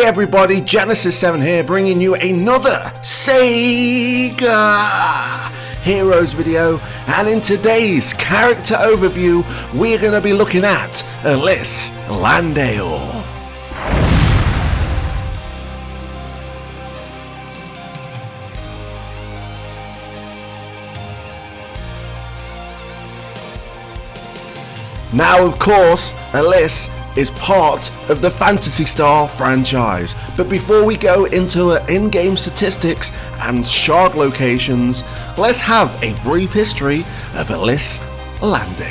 everybody, Genesis7 here, bringing you another Sega Heroes video, and in today's character overview, we're going to be looking at Alyss Landale. Now, of course, Alyss is part of the Phantasy Star franchise, but before we go into her in-game statistics and shard locations, let's have a brief history of Alyss Landale.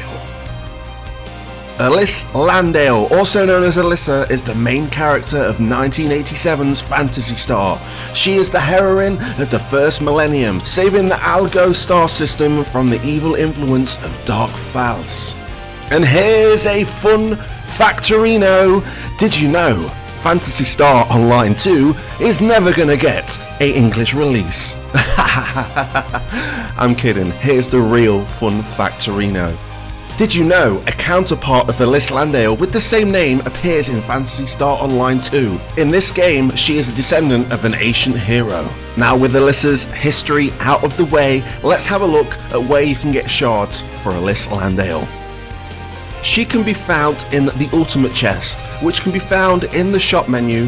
Alyss Landale, also known as Alyssa, is the main character of 1987's Phantasy Star. She is the heroine of the first millennium, saving the Algo star system from the evil influence of Dark Falz. And here's a fun factorino. Did you know Phantasy Star Online 2 is never gonna get an English release? I'm kidding, here's the real fun factorino. Did you know a counterpart of Alyss Landale with the same name appears in Phantasy Star Online 2? In this game, she is a descendant of an ancient hero. Now, with Alyssa's history out of the way, let's have a look at where you can get shards for Alyss Landale. She can be found in the ultimate chest, which can be found in the shop menu,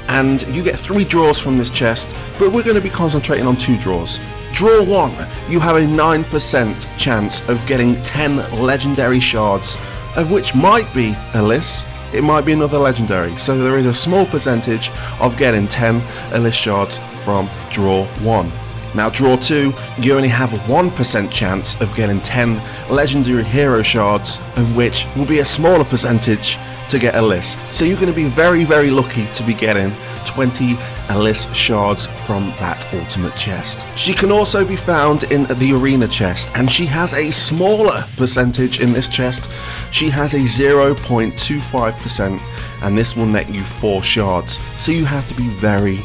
and you get 3 draws from this chest, but we're going to be concentrating on 2 draws. Draw 1, you have a 9% chance of getting 10 legendary shards, of which might be Alyss, it might be another legendary, so there is a small percentage of getting 10 Alyss shards from draw 1. Now, draw 2, you only have a 1% chance of getting 10 legendary hero shards, of which will be a smaller percentage to get Alyss. So you're going to be very, very lucky to be getting 20 Alyss shards from that ultimate chest. She can also be found in the arena chest, and she has a smaller percentage in this chest. She has a 0.25%, and this will net you 4 shards. So you have to be very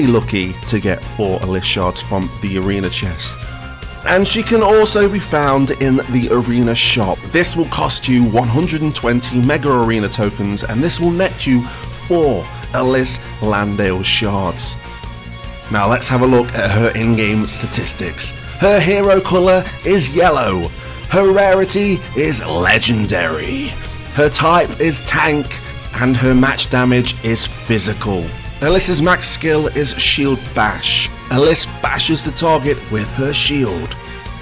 lucky to get 4 Alyss shards from the arena chest. And she can also be found in the arena shop. This will cost you 120 mega arena tokens, and this will net you 4 Alyss Landale shards. Now let's have a look at her in-game statistics. Her hero color is yellow. Her rarity is legendary. Her type is tank, and her match damage is physical. Alyssa's max skill is Shield Bash. Alyss bashes the target with her shield.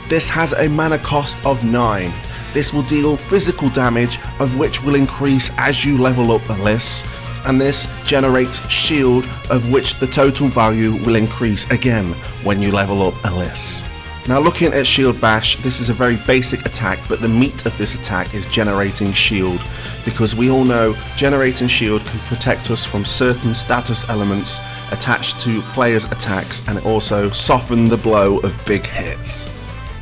This has a mana cost of 9. This will deal physical damage, of which will increase as you level up Alyss, and this generates shield, of which the total value will increase again when you level up Alyss. Now, looking at Shield Bash, this is a very basic attack, but the meat of this attack is generating shield, because we all know generating shield can protect us from certain status elements attached to players' attacks, and also soften the blow of big hits.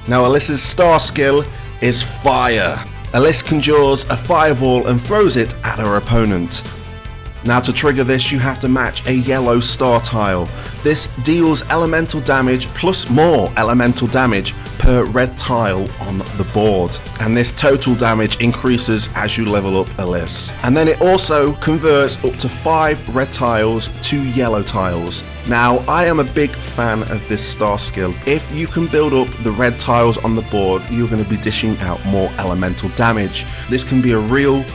Now, Alyssa's star skill is Fire. Alyss conjures a fireball and throws it at her opponent. Now, to trigger this, you have to match a yellow star tile. This deals elemental damage plus more elemental damage per red tile on the board, and this total damage increases as you level up Alyss. And then it also converts up to 5 red tiles to yellow tiles. Now, I am a big fan of this star skill. If you can build up the red tiles on the board, you're going to be dishing out more elemental damage. This can be a real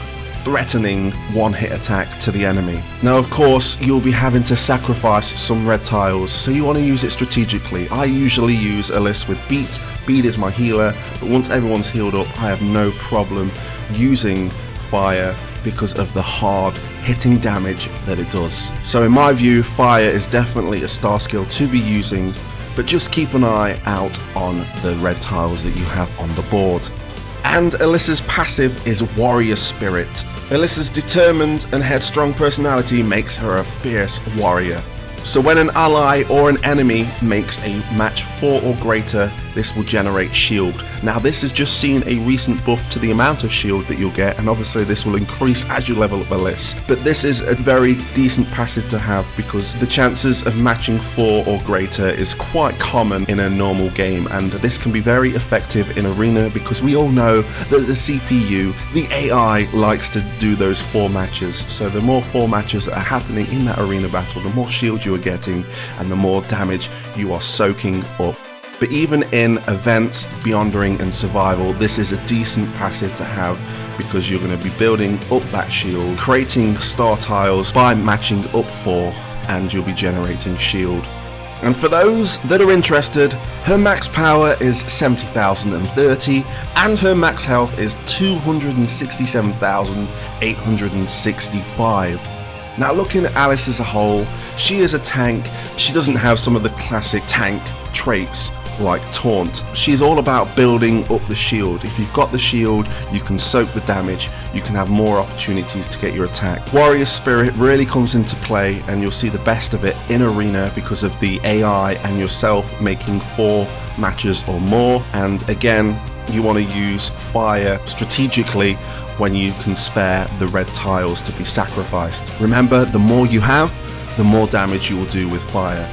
threatening one-hit attack to the enemy. Now, of course, you'll be having to sacrifice some red tiles, so you want to use it strategically. I usually use Alyss with Beat. Beat is my healer, but once everyone's healed up, I have no problem using Fire because of the hard hitting damage that it does. So in my view, Fire is definitely a star skill to be using, but just keep an eye out on the red tiles that you have on the board. And Alyssa's passive is Warrior Spirit. Alyssa's determined and headstrong personality makes her a fierce warrior. So when an ally or an enemy makes a match 4 or greater, this will generate shield. Now this has just seen a recent buff to the amount of shield that you'll get, and obviously this will increase as you level up the list. But this is a very decent passive to have because the chances of matching 4 or greater is quite common in a normal game, and this can be very effective in arena because we all know that the CPU, the AI, likes to do those 4 matches. So the more 4 matches that are happening in that arena battle, the more shield you are getting and the more damage you are soaking up. But even in events, Beyondering and Survival, this is a decent passive to have because you're going to be building up that shield, creating star tiles by matching up 4, and you'll be generating shield. And for those that are interested, her max power is 70,030 and her max health is 267,865. Now looking at Alice as a whole, she is a tank. She doesn't have some of the classic tank traits like taunt. She's all about building up the shield. If you've got the shield, you can soak the damage, you can have more opportunities to get your attack. Warrior spirit really comes into play, and you'll see the best of it in arena because of the AI and yourself making 4 matches or more. And again, you want to use fire strategically when you can spare the red tiles to be sacrificed. Remember, the more you have, the more damage you will do with fire.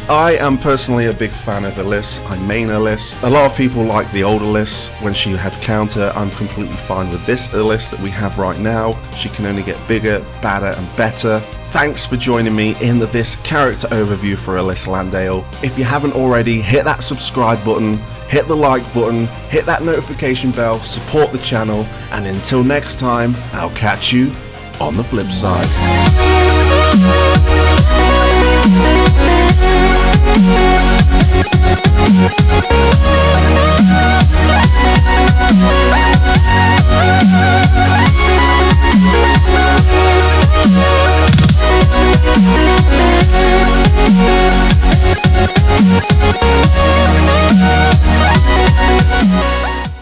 I am personally a big fan of Alice. I main Alice. A lot of people like the old Alice when she had counter. I'm completely fine with this Alice that we have right now. She can only get bigger, badder and better. Thanks for joining me in this character overview for Alice Landale. If you haven't already, hit that subscribe button, hit the like button, hit that notification bell, support the channel, and until next time, I'll catch you on the flip side.